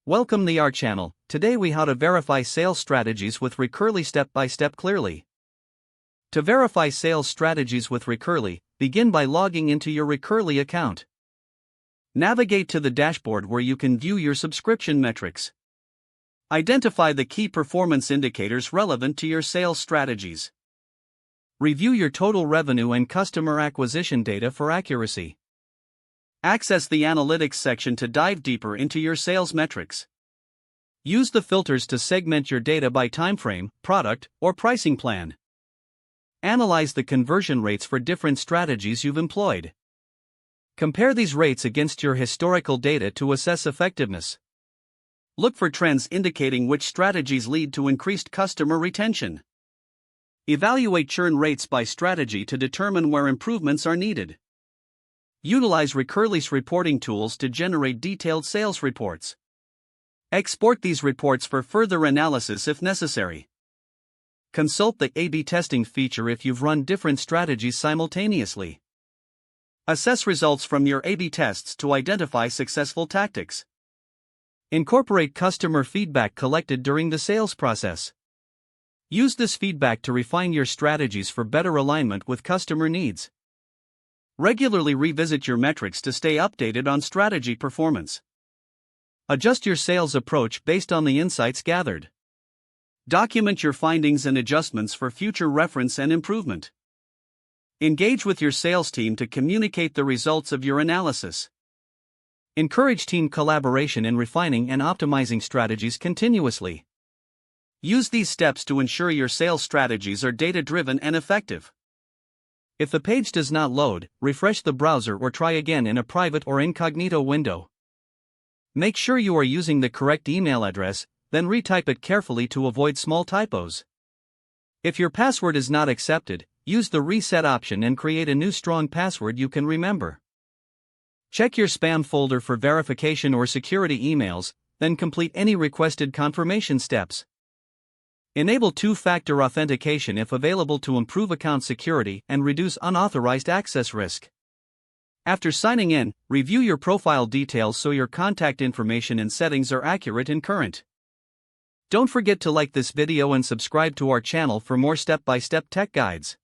Welcome to our channel. Today we how to verify sales strategies with Recurly step by step clearly. To verify sales strategies with Recurly, begin by logging into your Recurly account. Navigate to the dashboard where you can view your subscription metrics. Identify the key performance indicators relevant to your sales strategies. Review your total revenue and customer acquisition data for accuracy. Access the Analytics section to dive deeper into your sales metrics. Use the filters to segment your data by timeframe, product, or pricing plan. Analyze the conversion rates for different strategies you've employed. Compare these rates against your historical data to assess effectiveness. Look for trends indicating which strategies lead to increased customer retention. Evaluate churn rates by strategy to determine where improvements are needed. Utilize Recurly's reporting tools to generate detailed sales reports. Export these reports for further analysis if necessary. Consult the A/B testing feature if you've run different strategies simultaneously. Assess results from your A/B tests to identify successful tactics. Incorporate customer feedback collected during the sales process. Use this feedback to refine your strategies for better alignment with customer needs. Regularly revisit your metrics to stay updated on strategy performance. Adjust your sales approach based on the insights gathered. Document your findings and adjustments for future reference and improvement. Engage with your sales team to communicate the results of your analysis. Encourage team collaboration in refining and optimizing strategies continuously. Use these steps to ensure your sales strategies are data-driven and effective. If the page does not load, refresh the browser or try again in a private or incognito window. Make sure you are using the correct email address, then retype it carefully to avoid small typos. If your password is not accepted, use the reset option and create a new strong password you can remember. Check your spam folder for verification or security emails, then complete any requested confirmation steps. Enable two-factor authentication if available to improve account security and reduce unauthorized access risk. After signing in, review your profile details so your contact information and settings are accurate and current. Don't forget to like this video and subscribe to our channel for more step-by-step tech guides.